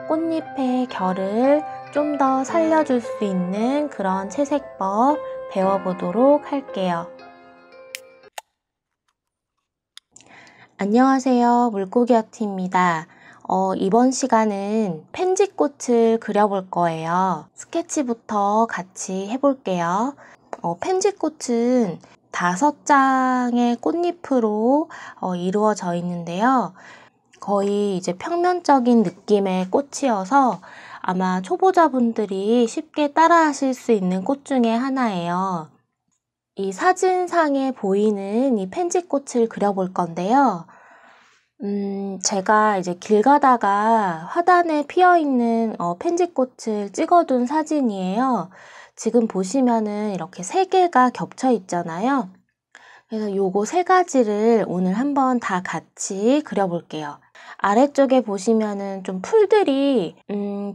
꽃잎의 결을 좀 더 살려줄 수 있는 그런 채색법 배워보도록 할게요. 안녕하세요. 물고기아트입니다. 이번 시간은 펜지꽃을 그려볼 거예요. 스케치부터 같이 해볼게요. 펜지꽃은 5장의 꽃잎으로 이루어져 있는데요. 거의 이제 평면적인 느낌의 꽃이어서 아마 초보자분들이 쉽게 따라하실 수 있는 꽃 중에 하나예요. 이 사진상에 보이는 이 펜지꽃을 그려볼 건데요. 제가 이제 길 가다가 화단에 피어있는 펜지꽃을 찍어둔 사진이에요. 지금 보시면은 이렇게 3개가 겹쳐 있잖아요. 그래서 요거 3가지를 오늘 한번 다 같이 그려볼게요. 아래쪽에 보시면은 좀 풀들이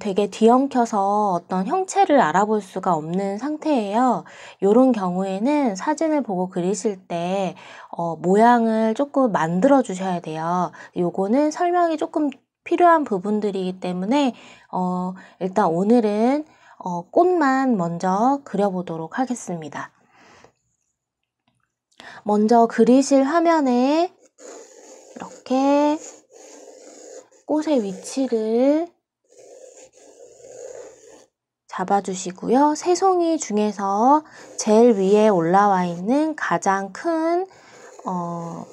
되게 뒤엉켜서 어떤 형체를 알아볼 수가 없는 상태예요. 이런 경우에는 사진을 보고 그리실 때 모양을 조금 만들어 주셔야 돼요. 요거는 설명이 조금 필요한 부분들이기 때문에 일단 오늘은 꽃만 먼저 그려보도록 하겠습니다. 먼저 그리실 화면에 이렇게 꽃의 위치를 잡아주시고요. 새송이 중에서 제일 위에 올라와 있는 가장 큰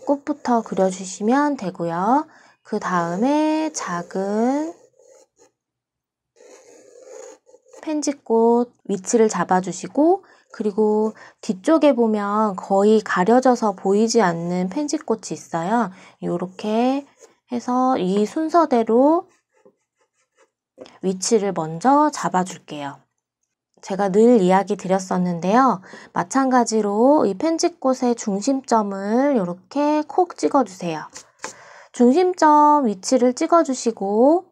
꽃부터 그려주시면 되고요. 그 다음에 작은 펜지꽃 위치를 잡아주시고, 그리고 뒤쪽에 보면 거의 가려져서 보이지 않는 펜지꽃이 있어요. 이렇게 해서 이 순서대로 위치를 먼저 잡아줄게요. 제가 늘 이야기 드렸었는데요. 마찬가지로 이 펜지꽃의 중심점을 이렇게 콕 찍어주세요. 중심점 위치를 찍어주시고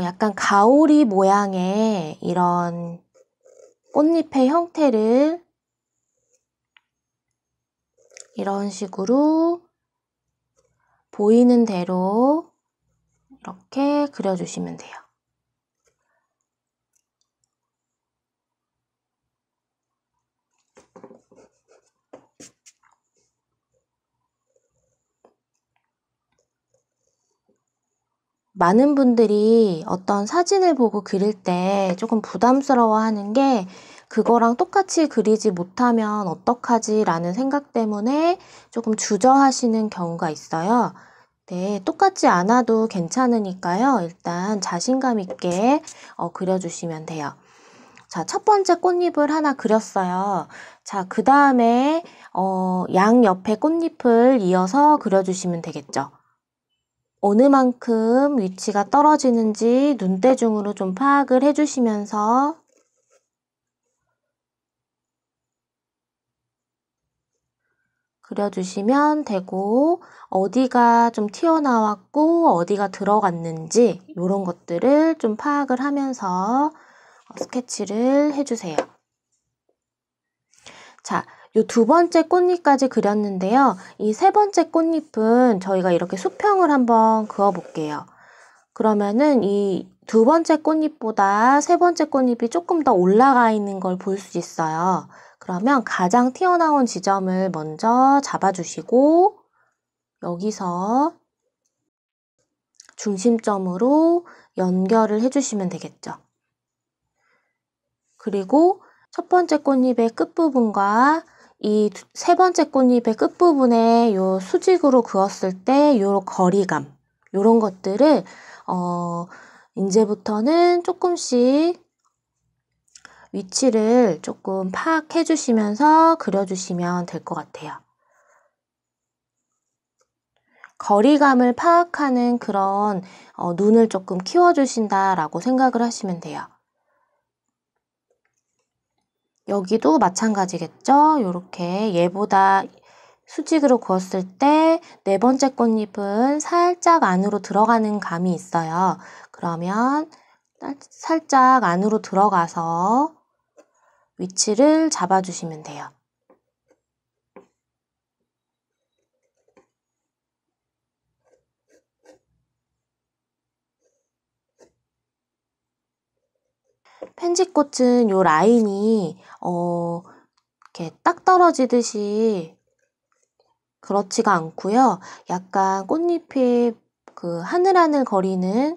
약간 가오리 모양의 이런 꽃잎의 형태를 이런 식으로 보이는 대로 이렇게 그려주시면 돼요. 많은 분들이 어떤 사진을 보고 그릴 때 조금 부담스러워 하는 게 그거랑 똑같이 그리지 못하면 어떡하지? 라는 생각 때문에 조금 주저하시는 경우가 있어요. 네, 똑같지 않아도 괜찮으니까요. 일단 자신감 있게 그려주시면 돼요. 자, 첫 번째 꽃잎을 하나 그렸어요. 자, 그 다음에 양 옆에 꽃잎을 이어서 그려주시면 되겠죠. 어느 만큼 위치가 떨어지는지 눈대중으로 좀 파악을 해주시면서 그려주시면 되고, 어디가 좀 튀어나왔고 어디가 들어갔는지 이런 것들을 좀 파악을 하면서 스케치를 해주세요. 자, 요 2번째 꽃잎까지 그렸는데요. 이 3번째 꽃잎은 저희가 이렇게 수평을 한번 그어볼게요. 그러면은 이 2번째 꽃잎보다 3번째 꽃잎이 조금 더 올라가 있는 걸 볼 수 있어요. 그러면 가장 튀어나온 지점을 먼저 잡아주시고 여기서 중심점으로 연결을 해주시면 되겠죠. 그리고 첫 번째 꽃잎의 끝부분과 이 3번째 꽃잎의 끝부분에 요 수직으로 그었을 때 요 거리감, 요런 것들을 이제부터는 조금씩 위치를 조금 파악해 주시면서 그려주시면 될 것 같아요. 거리감을 파악하는 그런 눈을 조금 키워주신다라고 생각을 하시면 돼요. 여기도 마찬가지겠죠? 이렇게 얘보다 수직으로 그었을 때 4번째 꽃잎은 살짝 안으로 들어가는 감이 있어요. 그러면 살짝 안으로 들어가서 위치를 잡아주시면 돼요. 펜지꽃은 요 라인이 이렇게 딱 떨어지듯이 그렇지가 않고요. 약간 꽃잎이 그 하늘하늘 거리는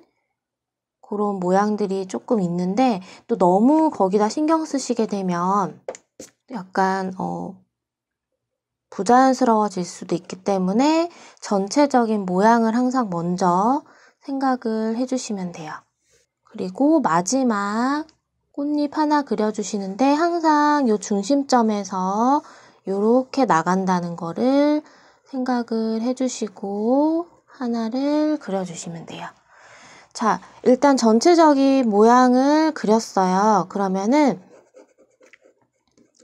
그런 모양들이 조금 있는데, 또 너무 거기다 신경 쓰시게 되면 약간 부자연스러워질 수도 있기 때문에 전체적인 모양을 항상 먼저 생각을 해주시면 돼요. 그리고 마지막 꽃잎 하나 그려주시는데 항상 이 중심점에서 이렇게 나간다는 거를 생각을 해주시고 하나를 그려주시면 돼요. 자, 일단 전체적인 모양을 그렸어요. 그러면은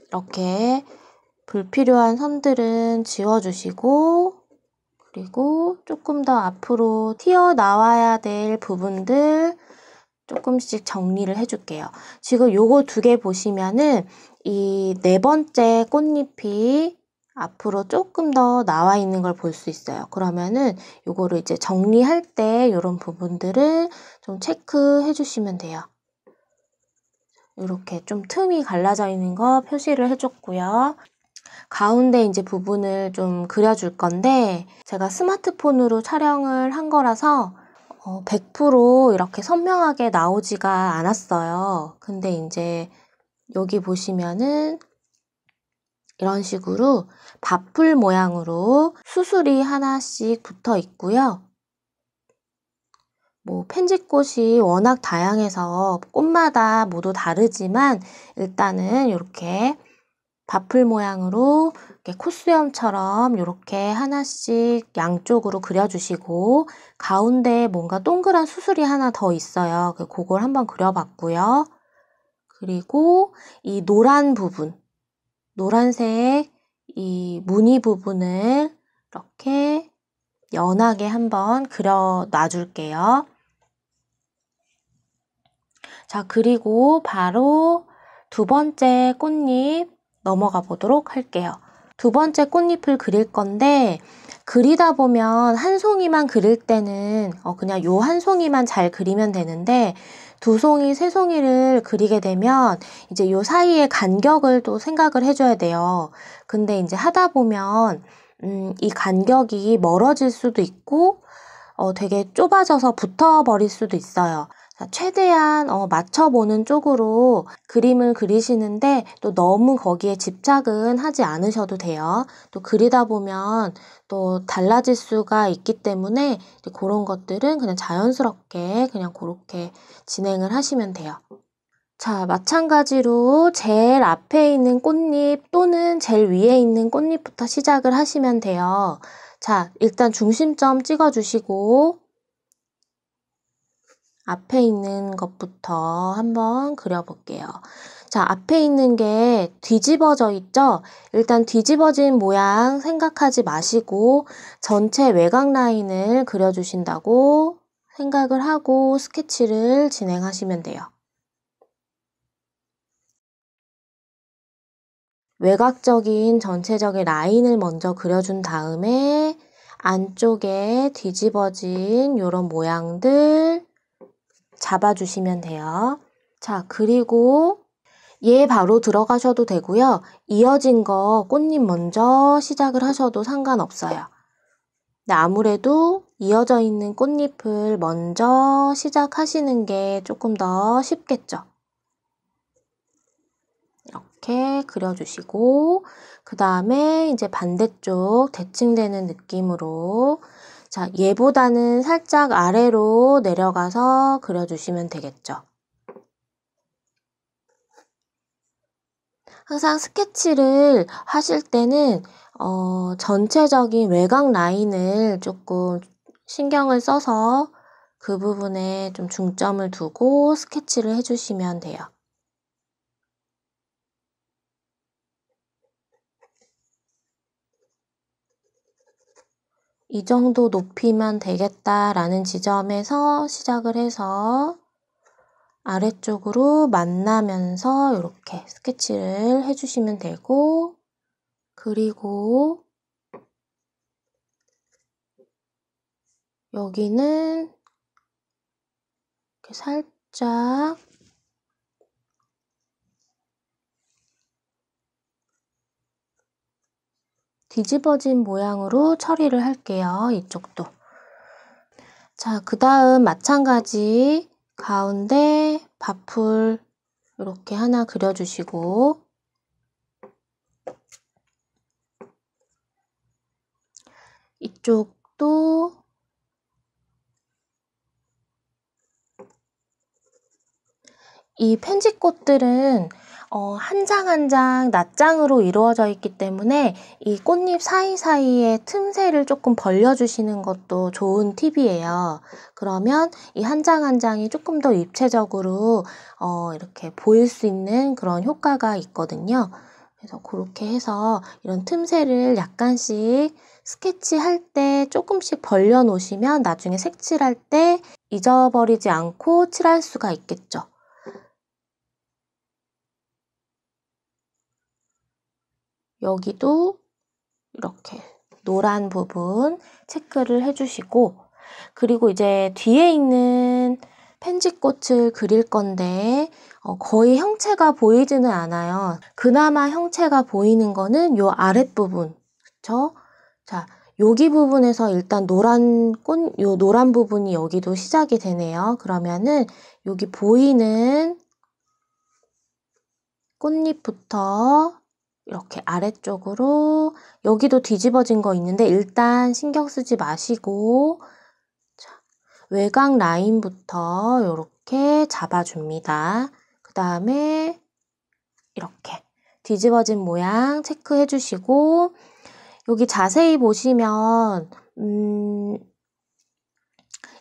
이렇게 불필요한 선들은 지워주시고, 그리고 조금 더 앞으로 튀어나와야 될 부분들 조금씩 정리를 해줄게요. 지금 요거 두 개 보시면은 이 네 번째 꽃잎이 앞으로 조금 더 나와 있는 걸 볼 수 있어요. 그러면은 요거를 이제 정리할 때 요런 부분들을 좀 체크해 주시면 돼요. 이렇게 좀 틈이 갈라져 있는 거 표시를 해줬고요. 가운데 이제 부분을 좀 그려줄 건데, 제가 스마트폰으로 촬영을 한 거라서 100% 이렇게 선명하게 나오지가 않았어요. 근데 이제 여기 보시면은 이런 식으로 밥풀 모양으로 수술이 하나씩 붙어 있고요. 뭐 펜지꽃이 워낙 다양해서 꽃마다 모두 다르지만 일단은 이렇게 밥풀 모양으로 이렇게 콧수염처럼 이렇게 하나씩 양쪽으로 그려주시고, 가운데에 뭔가 동그란 수술이 하나 더 있어요. 그걸 한번 그려봤고요. 그리고 이 노란 부분, 노란색 이 무늬 부분을 이렇게 연하게 한번 그려 놔줄게요. 자, 그리고 바로 두 번째 꽃잎 넘어가 보도록 할게요. 두 번째 꽃잎을 그릴 건데, 그리다 보면 한 송이만 그릴 때는 그냥 요 한 송이만 잘 그리면 되는데, 두 송이, 세 송이를 그리게 되면 이제 요 사이의 간격을 또 생각을 해줘야 돼요. 근데 이제 하다 보면 이 간격이 멀어질 수도 있고 되게 좁아져서 붙어버릴 수도 있어요. 자, 최대한 맞춰보는 쪽으로 그림을 그리시는데 또 너무 거기에 집착은 하지 않으셔도 돼요. 또 그리다 보면 또 달라질 수가 있기 때문에 그런 것들은 그냥 자연스럽게 그냥 그렇게 진행을 하시면 돼요. 자, 마찬가지로 제일 앞에 있는 꽃잎 또는 제일 위에 있는 꽃잎부터 시작을 하시면 돼요. 자, 일단 중심점 찍어주시고 앞에 있는 것부터 한번 그려볼게요. 자, 앞에 있는 게 뒤집어져 있죠? 일단 뒤집어진 모양 생각하지 마시고 전체 외곽 라인을 그려주신다고 생각을 하고 스케치를 진행하시면 돼요. 외곽적인 전체적인 라인을 먼저 그려준 다음에 안쪽에 뒤집어진 이런 모양들 잡아주시면 돼요. 자, 그리고 얘 바로 들어가셔도 되고요. 이어진 거 꽃잎 먼저 시작을 하셔도 상관없어요. 근데 아무래도 이어져 있는 꽃잎을 먼저 시작하시는 게 조금 더 쉽겠죠. 이렇게 그려주시고 그 다음에 이제 반대쪽 대칭되는 느낌으로, 자, 얘보다는 살짝 아래로 내려가서 그려주시면 되겠죠. 항상 스케치를 하실 때는 전체적인 외곽 라인을 조금 신경을 써서 그 부분에 좀 중점을 두고 스케치를 해주시면 돼요. 이 정도 높이면 되겠다라는 지점에서 시작을 해서 아래쪽으로 만나면서 이렇게 스케치를 해주시면 되고, 그리고 여기는 이렇게 살짝 뒤집어진 모양으로 처리를 할게요. 이쪽도. 자, 그 다음 마찬가지 가운데 바풀 이렇게 하나 그려주시고 이쪽도 이 펜지꽃들은 한 장 한 장 낱장으로 이루어져 있기 때문에 이 꽃잎 사이사이에 틈새를 조금 벌려주시는 것도 좋은 팁이에요. 그러면 이 한 장 한 장이 조금 더 입체적으로 이렇게 보일 수 있는 그런 효과가 있거든요. 그래서 그렇게 해서 이런 틈새를 약간씩 스케치할 때 조금씩 벌려 놓으시면 나중에 색칠할 때 잊어버리지 않고 칠할 수가 있겠죠. 여기도 이렇게 노란 부분 체크를 해주시고 그리고 이제 뒤에 있는 펜지꽃을 그릴 건데 거의 형체가 보이지는 않아요. 그나마 형체가 보이는 거는 요 아랫부분, 그쵸? 자, 여기 부분에서 일단 요 노란 부분이 여기도 시작이 되네요. 그러면은 여기 보이는 꽃잎부터 이렇게 아래쪽으로 여기도 뒤집어진 거 있는데 일단 신경 쓰지 마시고 자, 외곽 라인부터 이렇게 잡아줍니다. 그 다음에 이렇게 뒤집어진 모양 체크해 주시고 여기 자세히 보시면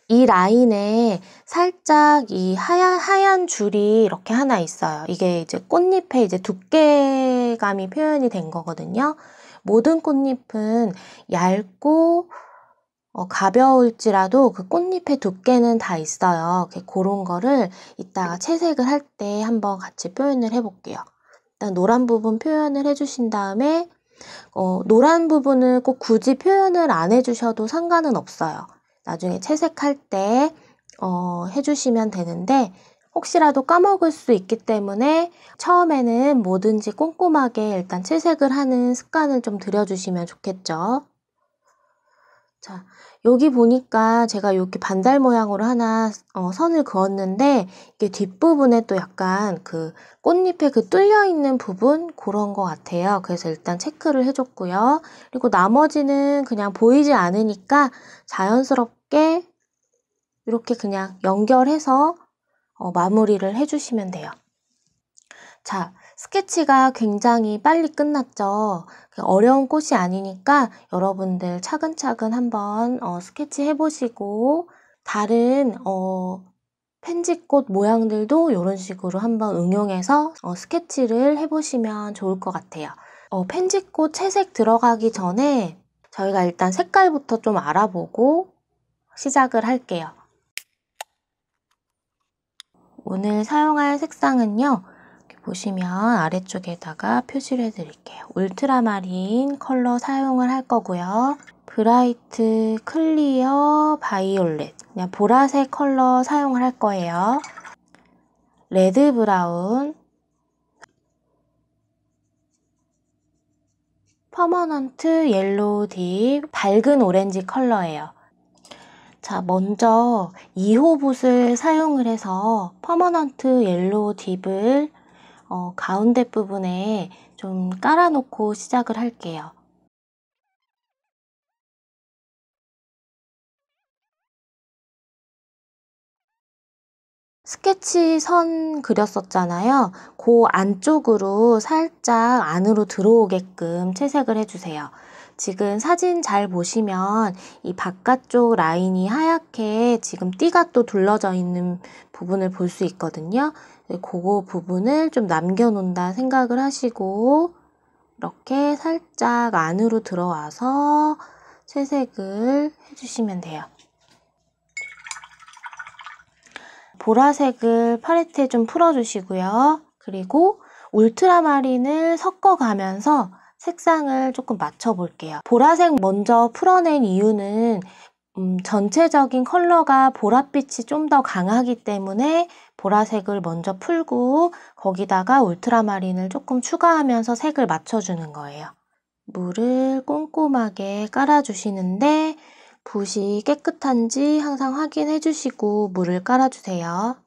이 라인에 살짝 이 하얀 줄이 이렇게 하나 있어요. 이게 이제 꽃잎의 이제 두께감이 표현이 된 거거든요. 모든 꽃잎은 얇고 가벼울지라도 그 꽃잎의 두께는 다 있어요. 그런 거를 이따가 채색을 할 때 한번 같이 표현을 해볼게요. 일단 노란 부분 표현을 해주신 다음에 노란 부분을 꼭 굳이 표현을 안 해주셔도 상관은 없어요. 나중에 채색할 때 해주시면 되는데 혹시라도 까먹을 수 있기 때문에 처음에는 뭐든지 꼼꼼하게 일단 채색을 하는 습관을 좀 들여주시면 좋겠죠. 자, 여기 보니까 제가 이렇게 반달 모양으로 하나 선을 그었는데 이게 뒷부분에 또 약간 그 꽃잎에 그 뚫려 있는 부분 그런 것 같아요. 그래서 일단 체크를 해줬고요. 그리고 나머지는 그냥 보이지 않으니까 자연스럽게 이렇게 그냥 연결해서 마무리를 해주시면 돼요. 자, 스케치가 굉장히 빨리 끝났죠. 어려운 꽃이 아니니까 여러분들 차근차근 한번 스케치 해보시고 다른 펜지꽃 모양들도 이런 식으로 한번 응용해서 스케치를 해보시면 좋을 것 같아요. 펜지꽃 채색 들어가기 전에 저희가 일단 색깔부터 좀 알아보고 시작을 할게요. 오늘 사용할 색상은요. 보시면 아래쪽에다가 표시를 해드릴게요. 울트라마린 컬러 사용을 할 거고요. 브라이트, 클리어, 바이올렛 그냥 보라색 컬러 사용을 할 거예요. 레드 브라운, 퍼머넌트 옐로우 딥, 밝은 오렌지 컬러예요. 자, 먼저 2호 붓을 사용을 해서 퍼머넌트 옐로우 딥을 가운데 부분에 좀 깔아놓고 시작을 할게요. 스케치 선 그렸었잖아요. 그 안쪽으로 살짝 안으로 들어오게끔 채색을 해주세요. 지금 사진 잘 보시면 이 바깥쪽 라인이 하얗게 지금 띠가 또 둘러져 있는 부분을 볼 수 있거든요. 그거 부분을 좀 남겨놓는다 생각을 하시고 이렇게 살짝 안으로 들어와서 채색을 해주시면 돼요. 보라색을 팔레트에 좀 풀어주시고요. 그리고 울트라마린을 섞어가면서 색상을 조금 맞춰볼게요. 보라색 먼저 풀어낸 이유는 전체적인 컬러가 보랏빛이 좀 더 강하기 때문에 보라색을 먼저 풀고 거기다가 울트라마린을 조금 추가하면서 색을 맞춰주는 거예요. 물을 꼼꼼하게 깔아주시는데 붓이 깨끗한지 항상 확인해 주시고 물을 깔아주세요.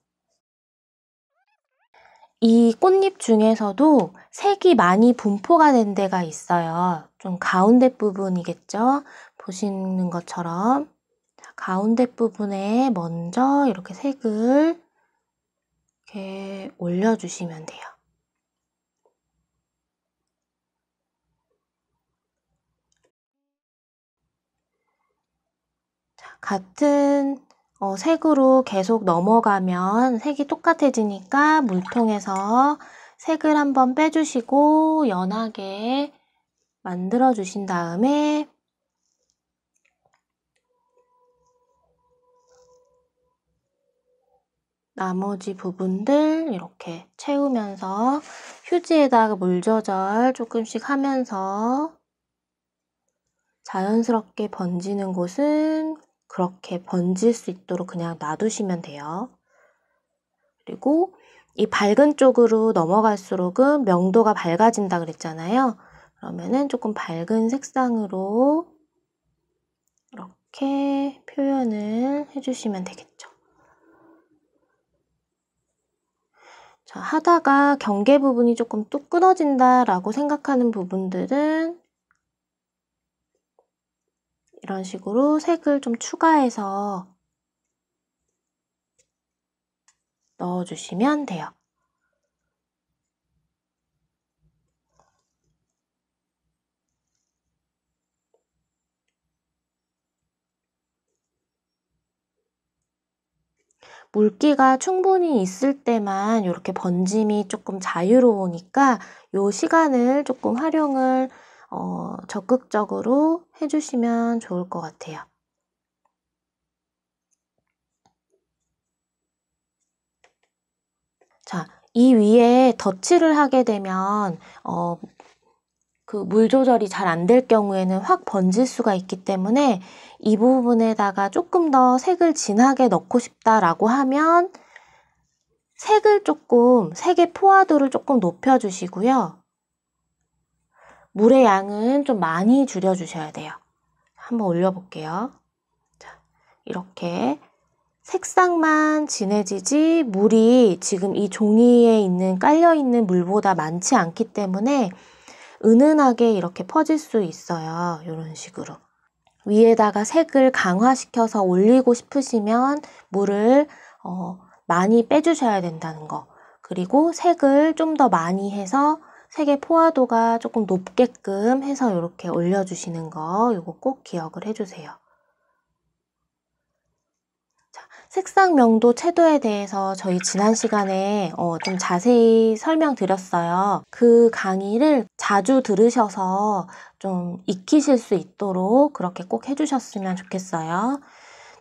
이 꽃잎 중에서도 색이 많이 분포가 된 데가 있어요. 좀 가운데 부분이겠죠? 보시는 것처럼 가운데 부분에 먼저 이렇게 색을 이렇게 올려주시면 돼요. 같은 색으로 계속 넘어가면 색이 똑같아지니까 물통에서 색을 한번 빼주시고 연하게 만들어 주신 다음에 나머지 부분들 이렇게 채우면서 휴지에다가 물 조절 조금씩 하면서 자연스럽게 번지는 곳은 그렇게 번질 수 있도록 그냥 놔두시면 돼요. 그리고 이 밝은 쪽으로 넘어갈수록은 명도가 밝아진다 그랬잖아요. 그러면은 조금 밝은 색상으로 이렇게 표현을 해주시면 되겠죠. 자, 하다가 경계 부분이 조금 뚝 끊어진다라고 생각하는 부분들은 이런 식으로 색을 좀 추가해서 넣어주시면 돼요. 물기가 충분히 있을 때만 이렇게 번짐이 조금 자유로우니까 이 시간을 조금 활용을 적극적으로 해주시면 좋을 것 같아요. 자, 이 위에 덧칠을 하게 되면 그 물 조절이 잘 안 될 경우에는 확 번질 수가 있기 때문에 이 부분에다가 조금 더 색을 진하게 넣고 싶다라고 하면 색의 포화도를 조금 높여주시고요. 물의 양은 좀 많이 줄여주셔야 돼요. 한번 올려볼게요. 자, 이렇게 색상만 진해지지 물이 지금 이 종이에 깔려있는 물보다 많지 않기 때문에 은은하게 이렇게 퍼질 수 있어요. 이런 식으로. 위에다가 색을 강화시켜서 올리고 싶으시면 물을 많이 빼주셔야 된다는 거. 그리고 색을 좀 더 많이 해서 색의 포화도가 조금 높게끔 해서 이렇게 올려주시는 거 이거 꼭 기억을 해주세요. 자, 색상 명도 채도에 대해서 저희 지난 시간에 좀 자세히 설명드렸어요. 그 강의를 자주 들으셔서 좀 익히실 수 있도록 그렇게 꼭 해주셨으면 좋겠어요.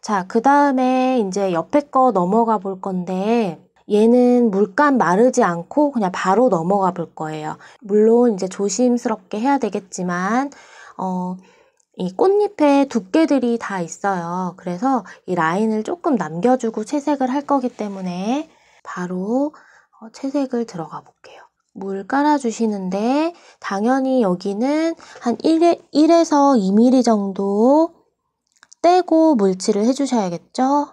자, 그 다음에 이제 옆에 거 넘어가 볼 건데 얘는 물감 마르지 않고 그냥 바로 넘어가 볼 거예요. 물론 이제 조심스럽게 해야 되겠지만 이 꽃잎에 두께들이 다 있어요. 그래서 이 라인을 조금 남겨주고 채색을 할 거기 때문에 바로 채색을 들어가 볼게요. 물 깔아주시는데 당연히 여기는 한 1에서 2mm 정도 떼고 물칠을 해주셔야겠죠?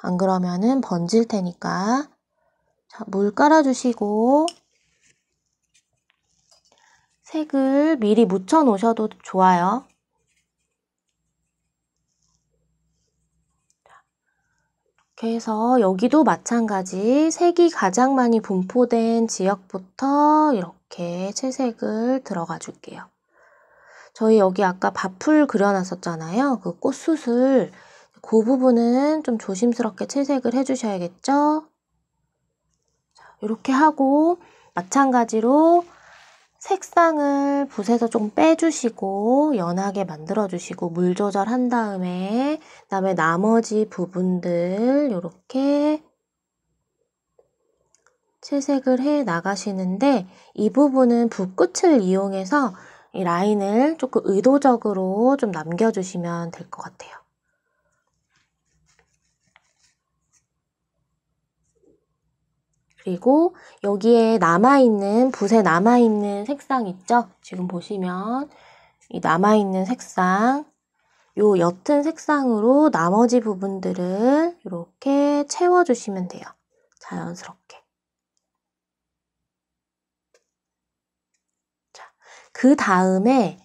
안 그러면은 번질 테니까. 자, 물 깔아주시고 색을 미리 묻혀 놓으셔도 좋아요. 이렇게 해서 여기도 마찬가지 색이 가장 많이 분포된 지역부터 이렇게 채색을 들어가 줄게요. 저희 여기 아까 밭풀 그려놨었잖아요. 그 꽃숯을 그 부분은 좀 조심스럽게 채색을 해주셔야겠죠? 자, 이렇게 하고 마찬가지로 색상을 붓에서 좀 빼주시고 연하게 만들어주시고 물 조절한 다음에 그다음에 나머지 부분들 이렇게 채색을 해 나가시는데 이 부분은 붓끝을 이용해서 이 라인을 조금 의도적으로 좀 남겨주시면 될 것 같아요. 그리고 여기에 붓에 남아있는 색상 있죠? 지금 보시면 이 남아있는 색상, 요 옅은 색상으로 나머지 부분들을 이렇게 채워주시면 돼요. 자연스럽게. 자, 그 다음에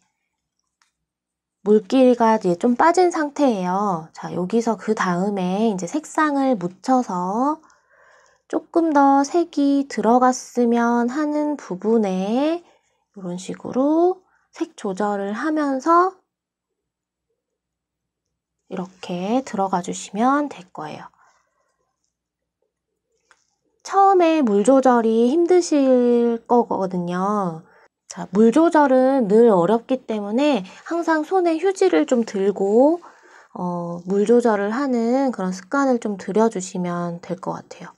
물기가 이제 좀 빠진 상태예요. 자, 여기서 그 다음에 이제 색상을 묻혀서 조금 더 색이 들어갔으면 하는 부분에 이런 식으로 색 조절을 하면서 이렇게 들어가 주시면 될 거예요. 처음에 물 조절이 힘드실 거거든요. 자, 물 조절은 늘 어렵기 때문에 항상 손에 휴지를 좀 들고 물 조절을 하는 그런 습관을 좀 들여주시면 될 것 같아요.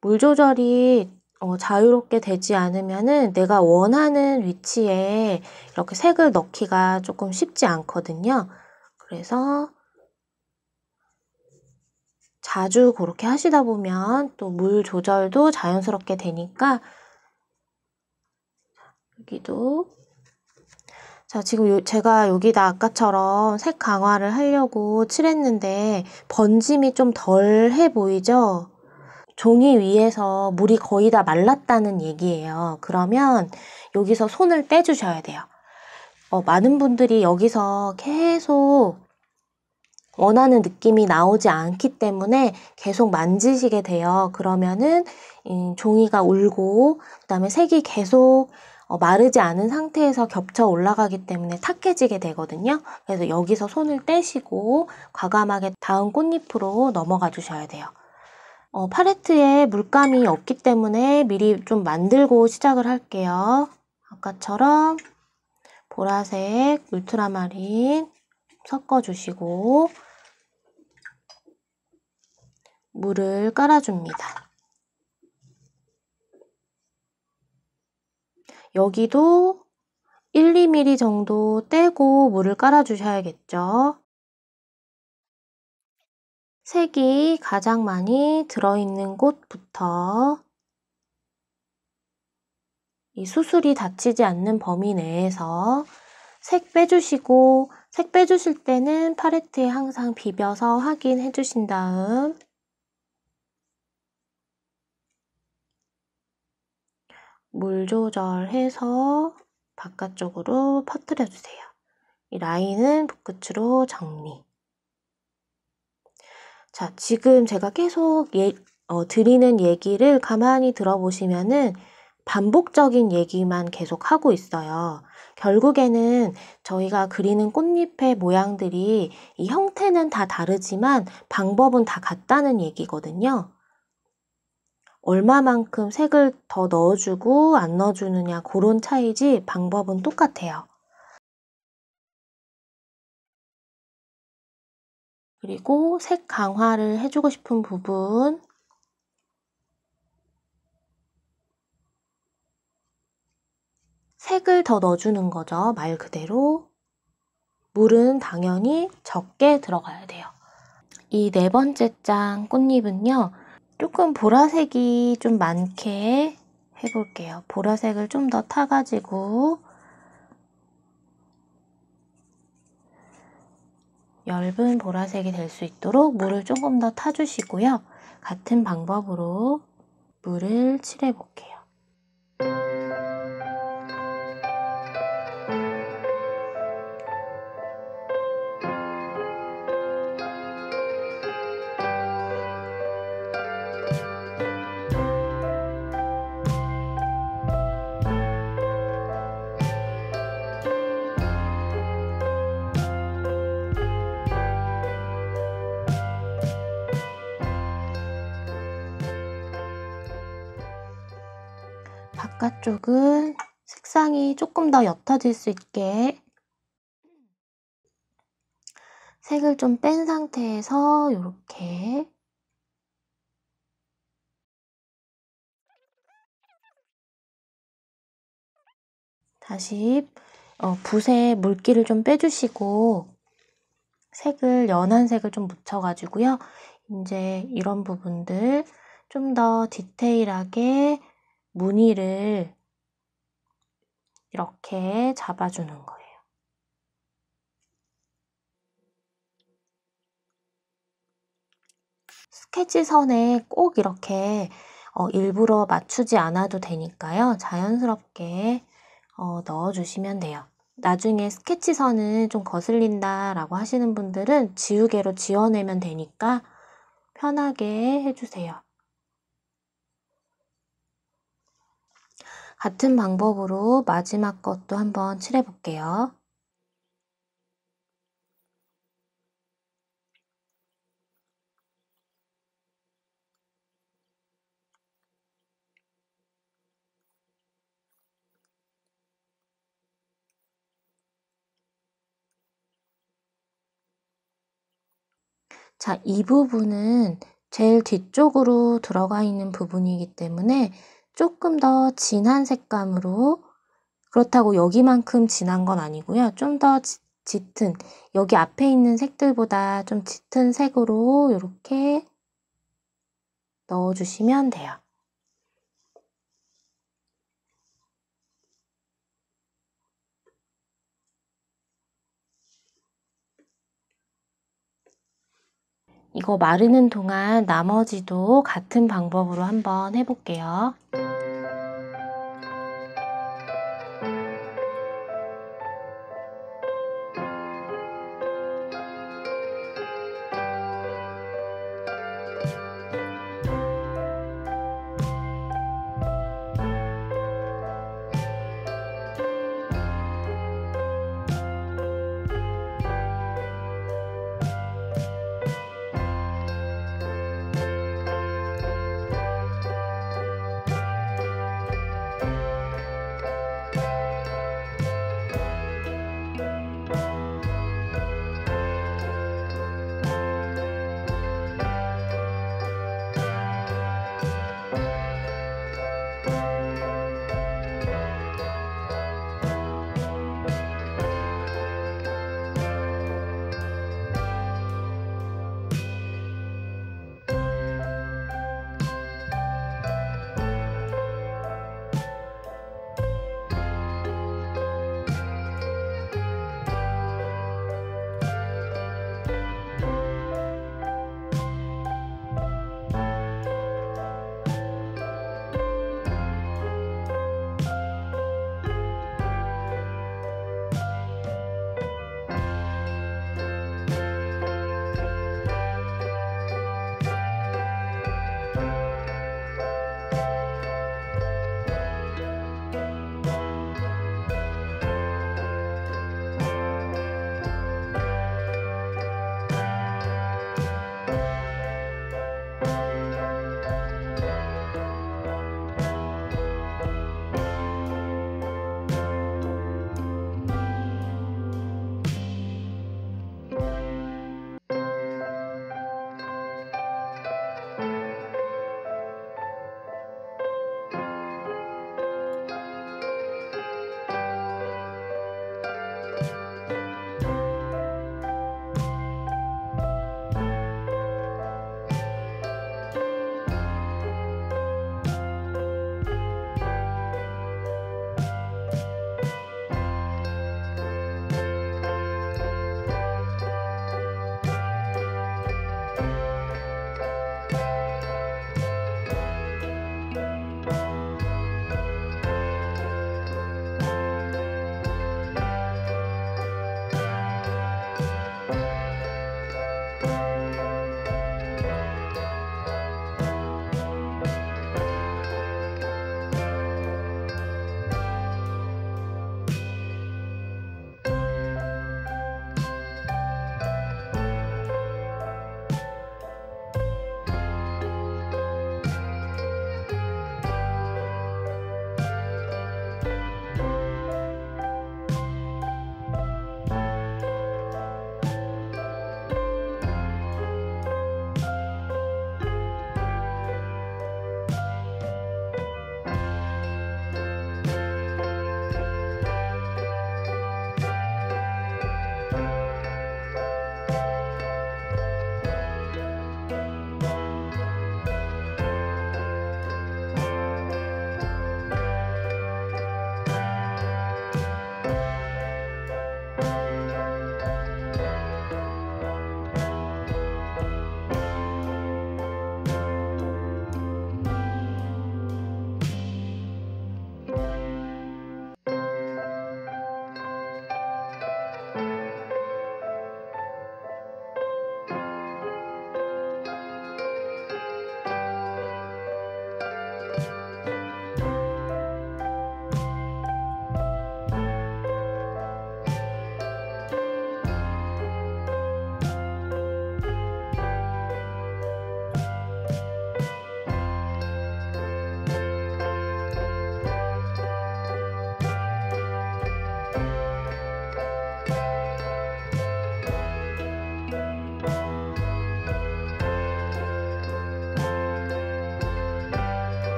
물 조절이 자유롭게 되지 않으면은 내가 원하는 위치에 이렇게 색을 넣기가 조금 쉽지 않거든요. 그래서 자주 그렇게 하시다 보면 또 물 조절도 자연스럽게 되니까 여기도 자, 지금 제가 여기다 아까처럼 색 강화를 하려고 칠했는데 번짐이 좀 덜해 보이죠? 종이 위에서 물이 거의 다 말랐다는 얘기예요. 그러면 여기서 손을 떼주셔야 돼요. 많은 분들이 여기서 계속 원하는 느낌이 나오지 않기 때문에 계속 만지시게 돼요. 그러면은 종이가 울고 그다음에 색이 계속 마르지 않은 상태에서 겹쳐 올라가기 때문에 탁해지게 되거든요. 그래서 여기서 손을 떼시고 과감하게 다음 꽃잎으로 넘어가 주셔야 돼요. 팔레트에 물감이 없기 때문에 미리 좀 만들고 시작을 할게요. 아까처럼 보라색, 울트라마린 섞어주시고 물을 깔아줍니다. 여기도 1, 2mm 정도 떼고 물을 깔아주셔야겠죠. 색이 가장 많이 들어있는 곳부터 이 수술이 닫히지 않는 범위 내에서 색 빼주시고 색 빼주실 때는 팔레트에 항상 비벼서 확인해 주신 다음 물 조절해서 바깥쪽으로 퍼뜨려 주세요. 이 라인은 붓끝으로 정리. 자, 지금 제가 계속 드리는 얘기를 가만히 들어보시면은 반복적인 얘기만 계속 하고 있어요. 결국에는 저희가 그리는 꽃잎의 모양들이 이 형태는 다 다르지만 방법은 다 같다는 얘기거든요. 얼마만큼 색을 더 넣어주고 안 넣어주느냐 그런 차이지 방법은 똑같아요. 그리고 색 강화를 해주고 싶은 부분 색을 더 넣어주는 거죠. 말 그대로. 물은 당연히 적게 들어가야 돼요. 이 네 번째 장 꽃잎은요. 조금 보라색이 좀 많게 해볼게요. 보라색을 좀 더 타가지고 엷은 보라색이 될 수 있도록 물을 조금 더 타주시고요. 같은 방법으로 물을 칠해볼게요. 바깥쪽은 색상이 조금 더 옅어질 수 있게 색을 좀 뺀 상태에서 이렇게 다시 붓에 물기를 좀 빼주시고 색을 연한 색을 좀 묻혀가지고요. 이제 이런 부분들 좀 더 디테일하게 무늬를 이렇게 잡아주는 거예요. 스케치선에 꼭 이렇게 일부러 맞추지 않아도 되니까요. 자연스럽게 넣어주시면 돼요. 나중에 스케치선은 좀 거슬린다 라고 하시는 분들은 지우개로 지워내면 되니까 편하게 해주세요. 같은 방법으로 마지막 것도 한번 칠해 볼게요. 자, 이 부분은 제일 뒤쪽으로 들어가 있는 부분이기 때문에 조금 더 진한 색감으로, 그렇다고 여기만큼 진한 건 아니고요. 좀 더 짙은, 여기 앞에 있는 색들보다 좀 짙은 색으로 이렇게 넣어주시면 돼요. 이거 마르는 동안 나머지도 같은 방법으로 한번 해볼게요.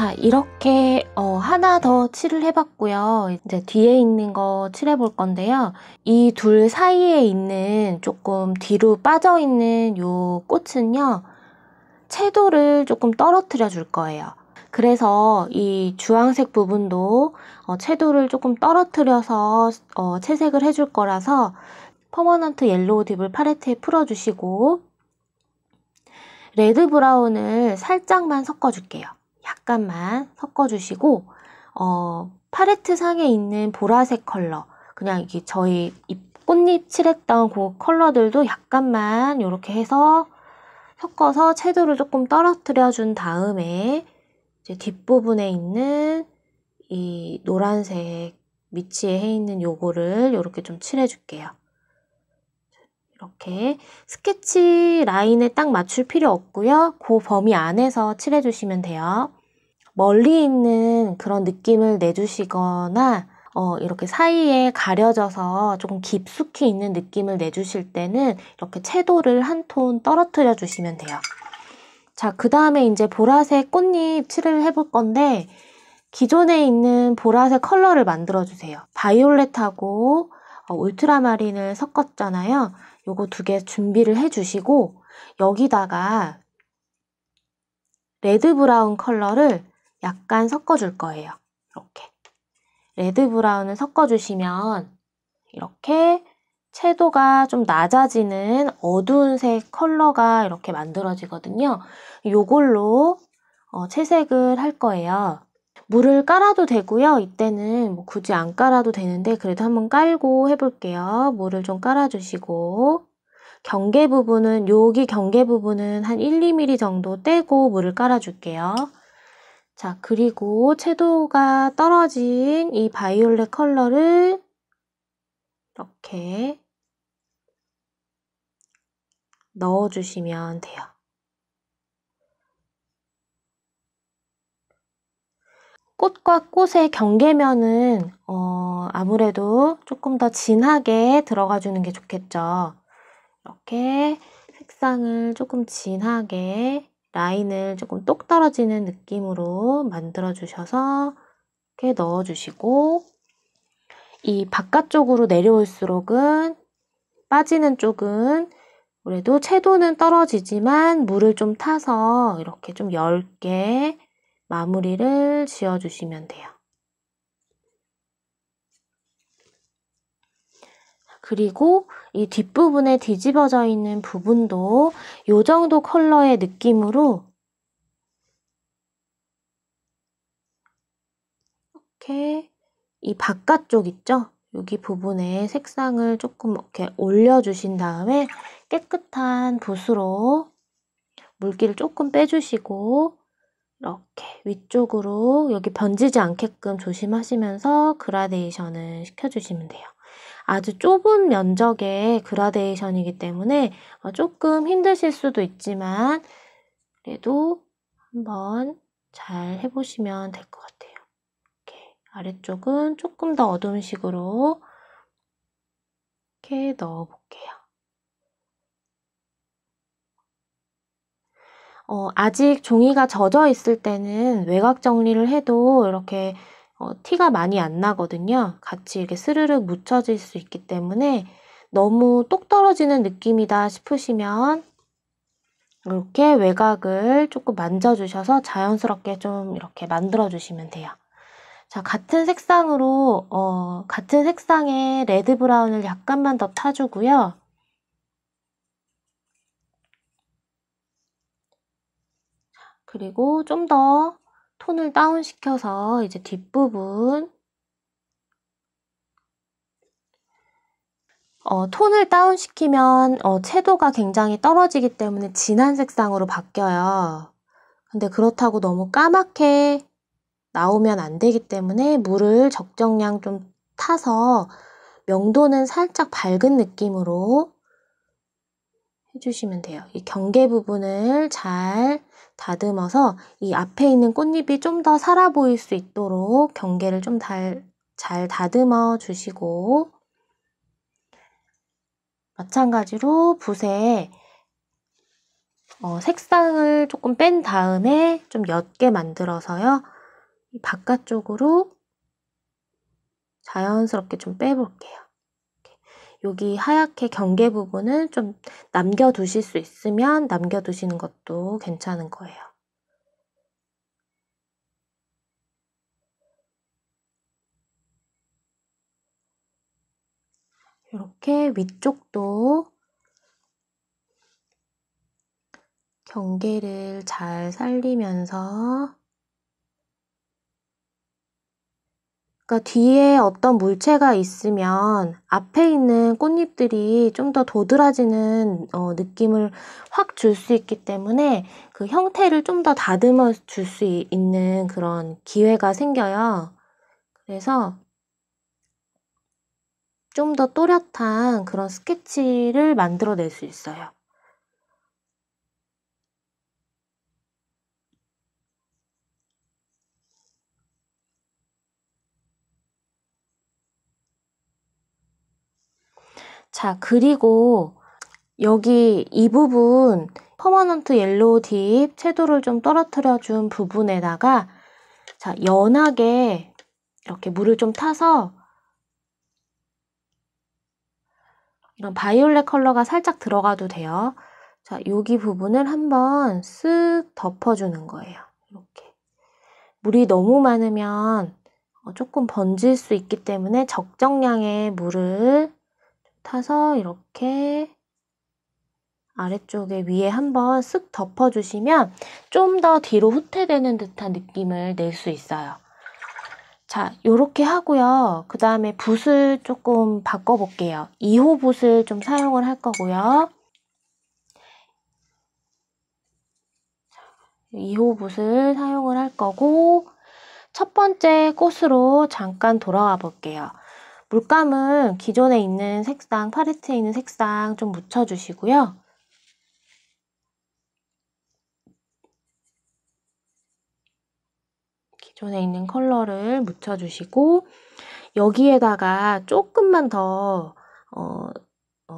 자, 이렇게 하나 더 칠을 해봤고요. 이제 뒤에 있는 거 칠해볼 건데요. 이 둘 사이에 있는 조금 뒤로 빠져있는 요 꽃은요, 채도를 조금 떨어뜨려 줄 거예요. 그래서 이 주황색 부분도 채도를 조금 떨어뜨려서 채색을 해줄 거라서 퍼머넌트 옐로우 딥을 팔레트에 풀어주시고 레드 브라운을 살짝만 섞어줄게요. 약간만 섞어주시고 팔레트 상에 있는 보라색 컬러, 그냥 이게 저희 이 꽃잎 칠했던 그 컬러들도 약간만 이렇게 해서 섞어서 채도를 조금 떨어뜨려 준 다음에 이제 뒷부분에 있는 이 노란색 위치에 해 있는 요거를 이렇게 좀 칠해줄게요. 이렇게 스케치 라인에 딱 맞출 필요 없고요. 그 범위 안에서 칠해주시면 돼요. 멀리 있는 그런 느낌을 내주시거나 이렇게 사이에 가려져서 조금 깊숙이 있는 느낌을 내주실 때는 이렇게 채도를 한 톤 떨어뜨려 주시면 돼요. 자, 그 다음에 이제 보라색 꽃잎 칠을 해볼 건데 기존에 있는 보라색 컬러를 만들어 주세요. 바이올렛하고 울트라마린을 섞었잖아요. 요거 두 개 준비를 해 주시고 여기다가 레드 브라운 컬러를 약간 섞어줄 거예요. 이렇게 레드 브라운을 섞어주시면 이렇게 채도가 좀 낮아지는 어두운 색 컬러가 이렇게 만들어지거든요. 요걸로 채색을 할 거예요. 물을 깔아도 되고요. 이때는 뭐 굳이 안 깔아도 되는데 그래도 한번 깔고 해볼게요. 물을 좀 깔아주시고 경계 부분은 여기 경계 부분은 한 1, 2mm 정도 떼고 물을 깔아줄게요. 자, 그리고 채도가 떨어진 이 바이올렛 컬러를 이렇게 넣어주시면 돼요. 꽃과 꽃의 경계면은 아무래도 조금 더 진하게 들어가주는 게 좋겠죠. 이렇게 색상을 조금 진하게 라인을 조금 똑 떨어지는 느낌으로 만들어 주셔서 이렇게 넣어 주시고 이 바깥쪽으로 내려올수록은 빠지는 쪽은 그래도 채도는 떨어지지만 물을 좀 타서 이렇게 좀 얇게 마무리를 지어 주시면 돼요. 그리고 이 뒷부분에 뒤집어져 있는 부분도 이 정도 컬러의 느낌으로 이렇게 이 바깥쪽 있죠? 여기 부분에 색상을 조금 이렇게 올려주신 다음에 깨끗한 붓으로 물기를 조금 빼주시고 이렇게 위쪽으로 여기 번지지 않게끔 조심하시면서 그라데이션을 시켜주시면 돼요. 아주 좁은 면적의 그라데이션이기 때문에 조금 힘드실 수도 있지만 그래도 한번 잘 해보시면 될 것 같아요. 이렇게 아래쪽은 조금 더 어두운 식으로 이렇게 넣어볼게요. 아직 종이가 젖어 있을 때는 외곽 정리를 해도 이렇게 티가 많이 안 나거든요. 같이 이렇게 스르륵 묻혀질 수 있기 때문에 너무 똑 떨어지는 느낌이다 싶으시면 이렇게 외곽을 조금 만져주셔서 자연스럽게 좀 이렇게 만들어주시면 돼요. 자, 같은 색상으로, 같은 색상의 레드 브라운을 약간만 더 타주고요. 그리고 좀 더 톤을 다운시켜서 이제 뒷부분 톤을 다운시키면 채도가 굉장히 떨어지기 때문에 진한 색상으로 바뀌어요. 근데 그렇다고 너무 까맣게 나오면 안 되기 때문에 물을 적정량 좀 타서 명도는 살짝 밝은 느낌으로 해주시면 돼요. 이 경계 부분을 잘 다듬어서 이 앞에 있는 꽃잎이 좀 더 살아 보일 수 있도록 경계를 좀 잘 다듬어 주시고 마찬가지로 붓에 색상을 조금 뺀 다음에 좀 옅게 만들어서요. 이 바깥쪽으로 자연스럽게 좀 빼볼게요. 여기 하얗게 경계 부분은 좀 남겨두실 수 있으면 남겨두시는 것도 괜찮은 거예요. 이렇게 위쪽도 경계를 잘 살리면서, 그러니까 뒤에 어떤 물체가 있으면 앞에 있는 꽃잎들이 좀 더 도드라지는 느낌을 확 줄 수 있기 때문에 그 형태를 좀 더 다듬어 줄 수 있는 그런 기회가 생겨요. 그래서 좀 더 또렷한 그런 스케치를 만들어낼 수 있어요. 자, 그리고 여기 이 부분 퍼머넌트 옐로우 딥 채도를 좀 떨어뜨려 준 부분에다가, 자, 연하게 이렇게 물을 좀 타서 이런 바이올렛 컬러가 살짝 들어가도 돼요. 자, 여기 부분을 한번 쓱 덮어주는 거예요. 이렇게. 물이 너무 많으면 조금 번질 수 있기 때문에 적정량의 물을 타서 이렇게 아래쪽에 위에 한번 쓱 덮어주시면 좀 더 뒤로 후퇴되는 듯한 느낌을 낼 수 있어요. 자, 요렇게 하고요. 그 다음에 붓을 조금 바꿔볼게요. 2호 붓을 좀 사용을 할 거고요. 2호 붓을 사용을 할 거고, 첫 번째 꽃으로 잠깐 돌아와 볼게요. 물감을 기존에 있는 색상, 팔레트에 있는 색상 좀 묻혀주시고요. 기존에 있는 컬러를 묻혀주시고, 여기에다가 조금만 더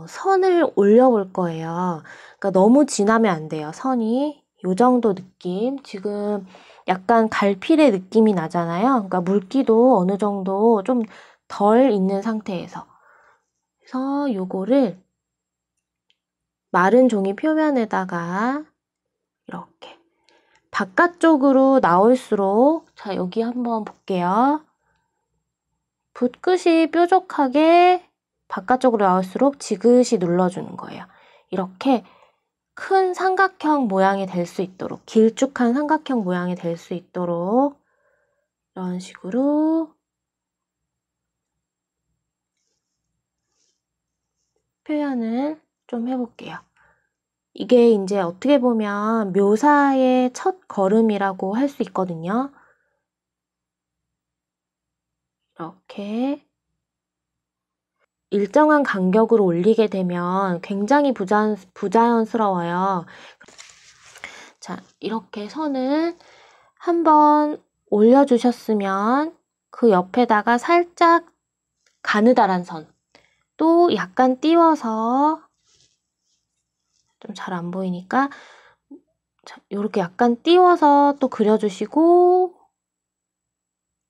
선을 올려볼 거예요. 그러니까 너무 진하면 안 돼요. 선이 이 정도 느낌. 지금 약간 갈필의 느낌이 나잖아요. 그러니까 물기도 어느 정도 좀 덜 있는 상태에서. 그래서 요거를 마른 종이 표면에다가 이렇게 바깥쪽으로 나올수록, 자, 여기 한번 볼게요. 붓끝이 뾰족하게 바깥쪽으로 나올수록 지그시 눌러주는 거예요. 이렇게 큰 삼각형 모양이 될 수 있도록, 길쭉한 삼각형 모양이 될 수 있도록 이런 식으로 표현을 좀 해볼게요. 이게 이제 어떻게 보면 묘사의 첫 걸음이라고 할 수 있거든요. 이렇게 일정한 간격으로 올리게 되면 굉장히 부자연스러워요. 자, 이렇게 선을 한번 올려주셨으면 그 옆에다가 살짝 가느다란 선, 또 약간 띄워서, 좀 잘 안 보이니까 이렇게 약간 띄워서 또 그려주시고,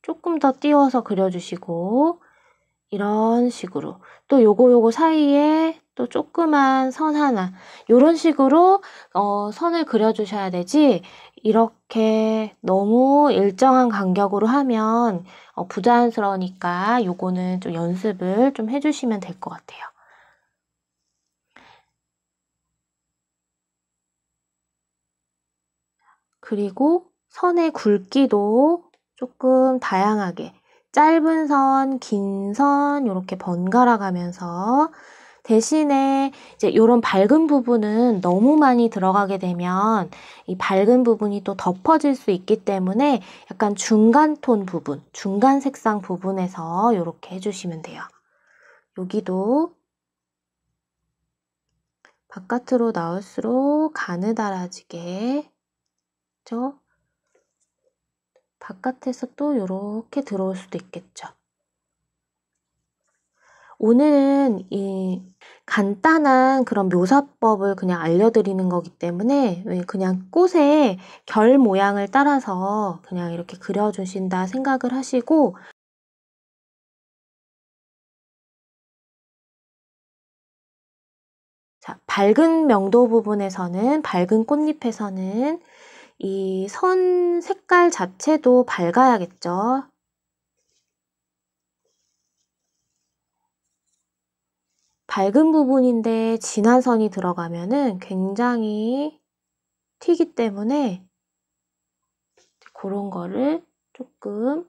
조금 더 띄워서 그려주시고, 이런 식으로 또 요거 사이에 또 조그만 선 하나, 이런 식으로 선을 그려주셔야 되지, 이렇게 너무 일정한 간격으로 하면 부자연스러우니까 요거는 좀 연습을 좀 해주시면 될 것 같아요. 그리고 선의 굵기도 조금 다양하게 짧은 선, 긴 선 이렇게 번갈아 가면서, 대신에 이제 이런 밝은 부분은 너무 많이 들어가게 되면 이 밝은 부분이 또 덮어질 수 있기 때문에 약간 중간 톤 부분, 중간 색상 부분에서 이렇게 해주시면 돼요. 여기도 바깥으로 나올수록 가느다라지게, 그렇죠? 바깥에서 또 이렇게 들어올 수도 있겠죠. 오늘은 이 간단한 그런 묘사법을 그냥 알려드리는 거기 때문에 그냥 꽃의 결 모양을 따라서 그냥 이렇게 그려주신다 생각을 하시고, 자, 밝은 명도 부분에서는, 밝은 꽃잎에서는 이 선 색깔 자체도 밝아야겠죠. 밝은 부분인데 진한 선이 들어가면은 굉장히 튀기 때문에 그런 거를 조금,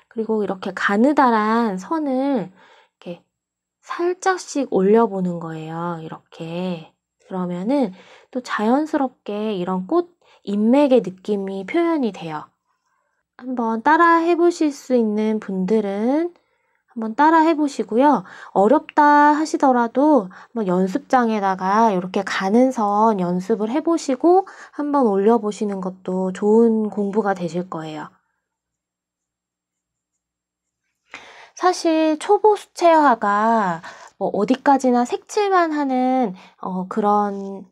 그리고 이렇게 가느다란 선을 이렇게 살짝씩 올려보는 거예요. 이렇게. 그러면은 또 자연스럽게 이런 꽃 인맥의 느낌이 표현이 돼요. 한번 따라 해보실 수 있는 분들은 한번 따라 해보시고요. 어렵다 하시더라도 한번 연습장에다가 이렇게 가는 선 연습을 해보시고 한번 올려보시는 것도 좋은 공부가 되실 거예요. 사실 초보 수채화가 뭐 어디까지나 색칠만 하는 그런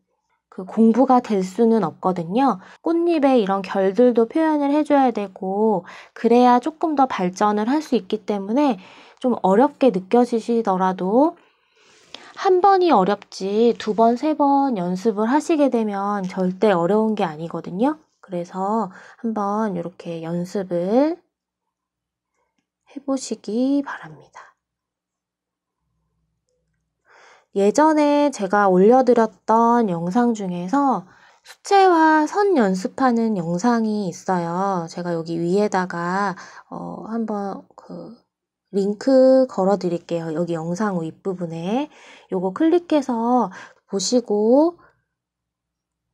그 공부가 될 수는 없거든요. 꽃잎에 이런 결들도 표현을 해줘야 되고, 그래야 조금 더 발전을 할 수 있기 때문에 좀 어렵게 느껴지시더라도 한 번이 어렵지 2번, 3번 연습을 하시게 되면 절대 어려운 게 아니거든요. 그래서 한번 이렇게 연습을 해보시기 바랍니다. 예전에 제가 올려드렸던 영상 중에서 수채화 선 연습하는 영상이 있어요. 제가 여기 위에다가 한번 링크 걸어 드릴게요. 여기 영상 윗부분에 요거 클릭해서 보시고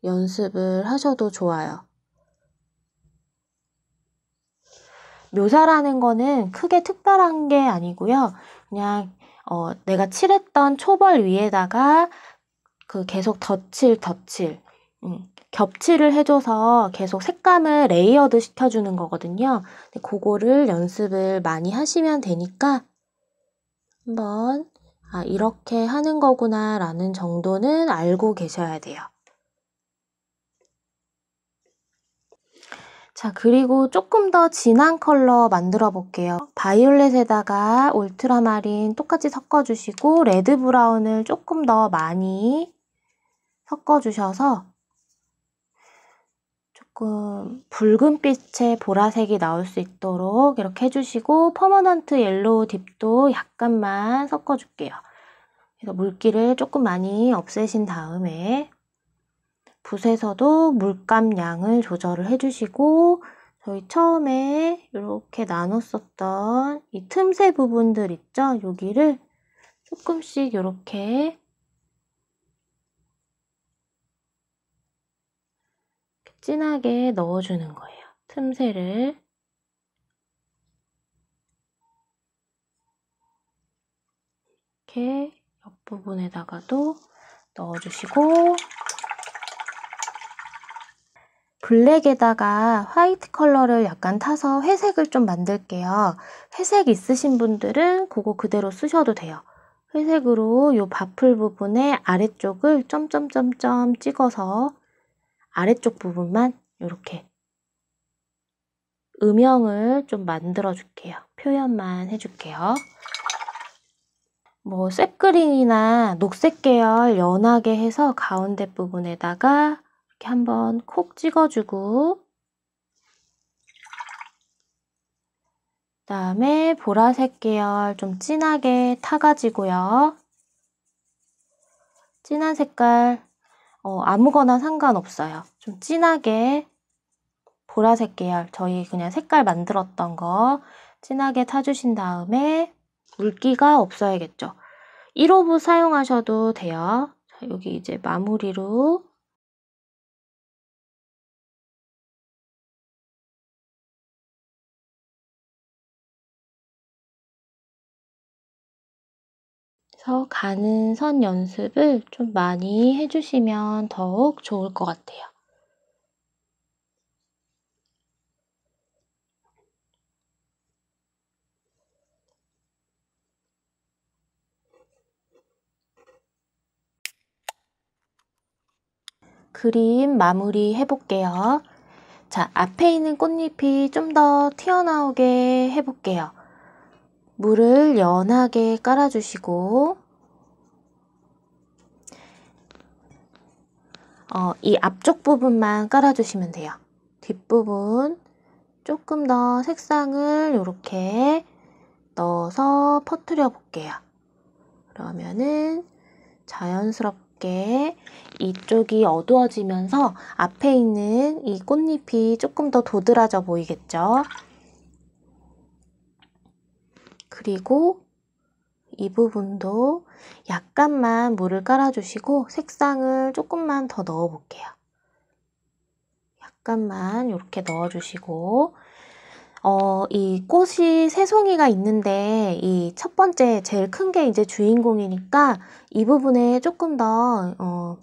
연습을 하셔도 좋아요. 묘사라는 거는 크게 특별한 게 아니고요. 그냥 내가 칠했던 초벌 위에다가 계속 덧칠, 겹칠을 해줘서 계속 색감을 레이어드 시켜주는 거거든요. 그거를 연습을 많이 하시면 되니까 한번 이렇게 하는 거구나 라는 정도는 알고 계셔야 돼요. 자, 그리고 조금 더 진한 컬러 만들어 볼게요. 바이올렛에다가 울트라마린 똑같이 섞어주시고 레드 브라운을 조금 더 많이 섞어주셔서 조금 붉은빛의 보라색이 나올 수 있도록 이렇게 해주시고, 퍼머넌트 옐로우 딥도 약간만 섞어줄게요. 그래서 물기를 조금 많이 없애신 다음에 붓에서도 물감 양을 조절을 해주시고, 저희 처음에 이렇게 나눴었던 이 틈새 부분들 있죠? 여기를 조금씩 이렇게 진하게 넣어주는 거예요. 틈새를. 이렇게 옆부분에다가도 넣어주시고, 블랙에다가 화이트 컬러를 약간 타서 회색을 좀 만들게요. 회색 있으신 분들은 그거 그대로 쓰셔도 돼요. 회색으로 요 바풀 부분에 아래쪽을 점점점점 찍어서 아래쪽 부분만 이렇게 음영을 좀 만들어 줄게요. 표현만 해줄게요. 뭐 쇳그린이나 녹색 계열 연하게 해서 가운데 부분에다가 이렇게 한번 콕 찍어주고, 그다음에 보라색 계열 좀 진하게 타가지고요. 진한 색깔 아무거나 상관없어요. 좀 진하게 보라색 계열, 저희 그냥 색깔 만들었던 거 진하게 타주신 다음에 물기가 없어야겠죠. 1호부 사용하셔도 돼요. 자, 여기 이제 마무리로 그래서 가는 선 연습을 좀 많이 해주시면 더욱 좋을 것 같아요. 그림 마무리 해볼게요. 자, 앞에 있는 꽃잎이 좀 더 튀어나오게 해볼게요. 물을 연하게 깔아주시고 이 앞쪽 부분만 깔아주시면 돼요. 뒷부분 조금 더 색상을 이렇게 넣어서 퍼뜨려 볼게요. 그러면은 자연스럽게 이쪽이 어두워지면서 앞에 있는 이 꽃잎이 조금 더 도드라져 보이겠죠? 그리고 이 부분도 약간만 물을 깔아주시고 색상을 조금만 더 넣어 볼게요. 약간만 이렇게 넣어주시고 이 꽃이 세 송이가 있는데 이 첫 번째 제일 큰 게 이제 주인공이니까 이 부분에 조금 더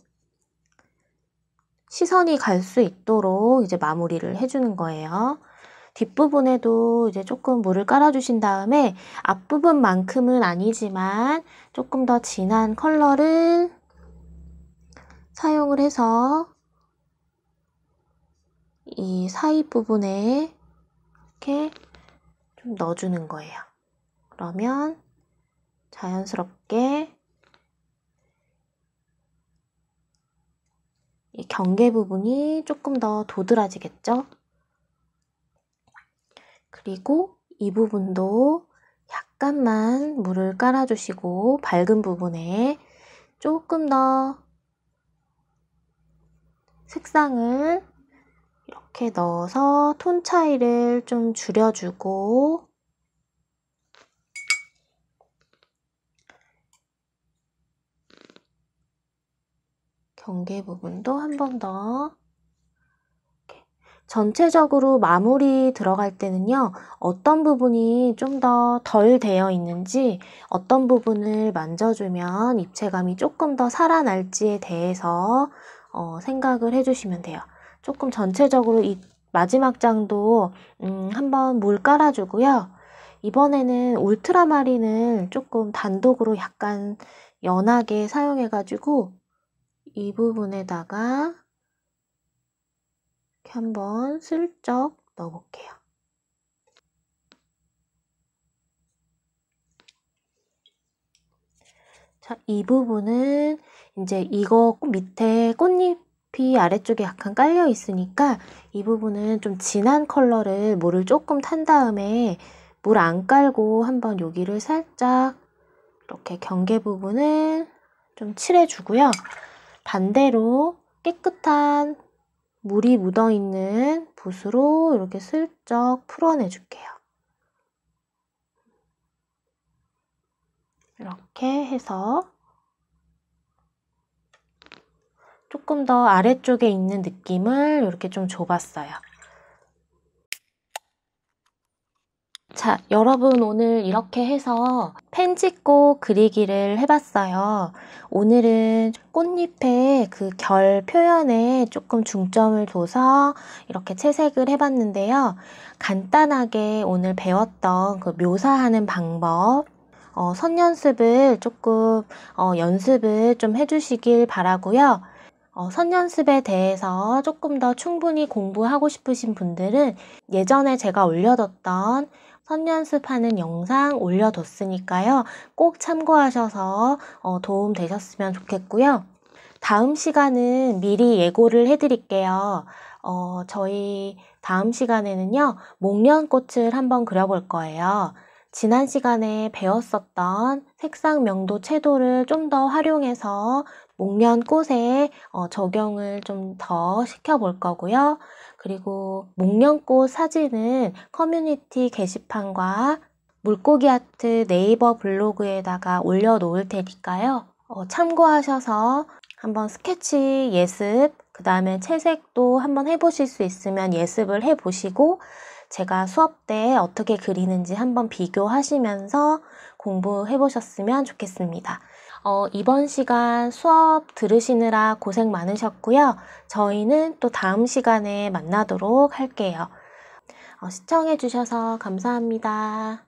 시선이 갈 수 있도록 이제 마무리를 해주는 거예요. 뒷부분에도 이제 조금 물을 깔아주신 다음에 앞부분만큼은 아니지만 조금 더 진한 컬러를 사용을 해서 이 사이 부분에 이렇게 좀 넣어주는 거예요. 그러면 자연스럽게 이 경계 부분이 조금 더 도드라지겠죠? 그리고 이 부분도 약간만 물을 깔아주시고 밝은 부분에 조금 더 색상을 이렇게 넣어서 톤 차이를 좀 줄여주고 경계 부분도 한 번 더 전체적으로 마무리 들어갈 때는요, 어떤 부분이 좀 더 덜 되어 있는지, 어떤 부분을 만져주면 입체감이 조금 더 살아날지에 대해서 생각을 해주시면 돼요. 조금 전체적으로 이 마지막 장도 한번 물 깔아주고요. 이번에는 울트라마린을 조금 단독으로 약간 연하게 사용해가지고 이 부분에다가 이렇게 한번 슬쩍 넣어볼게요. 자, 이 부분은 이제 이거 밑에 꽃잎이 아래쪽에 약간 깔려 있으니까 이 부분은 좀 진한 컬러를 물을 조금 탄 다음에 물 안 깔고 한번 여기를 살짝 이렇게 경계 부분을 좀 칠해주고요. 반대로 깨끗한 물이 묻어있는 붓으로 이렇게 슬쩍 풀어내줄게요. 이렇게 해서 조금 더 아래쪽에 있는 느낌을 이렇게 좀 줘봤어요. 자, 여러분 오늘 이렇게 해서 펜지꽃 그리기를 해봤어요. 오늘은 꽃잎의 그 결 표현에 조금 중점을 둬서 이렇게 채색을 해봤는데요. 간단하게 오늘 배웠던 그 묘사하는 방법, 선 연습을 조금 연습을 좀 해주시길 바라고요. 선 연습에 대해서 조금 더 충분히 공부하고 싶으신 분들은 예전에 제가 올려뒀던 선 연습하는 영상 올려뒀으니까요. 꼭 참고하셔서 도움 되셨으면 좋겠고요. 다음 시간은 미리 예고를 해드릴게요. 저희 다음 시간에는요, 목련꽃을 한번 그려볼 거예요. 지난 시간에 배웠었던 색상 명도 채도를 좀 더 활용해서 목련꽃에 적용을 좀 더 시켜볼 거고요. 그리고 목련꽃 사진은 커뮤니티 게시판과 물고기 아트 네이버 블로그에다가 올려놓을 테니까요. 참고하셔서 한번 스케치 예습, 그 다음에 채색도 한번 해보실 수 있으면 예습을 해보시고 제가 수업 때 어떻게 그리는지 한번 비교하시면서 공부해보셨으면 좋겠습니다. 이번 시간 수업 들으시느라 고생 많으셨고요. 저희는 또 다음 시간에 만나도록 할게요. 시청해주셔서 감사합니다.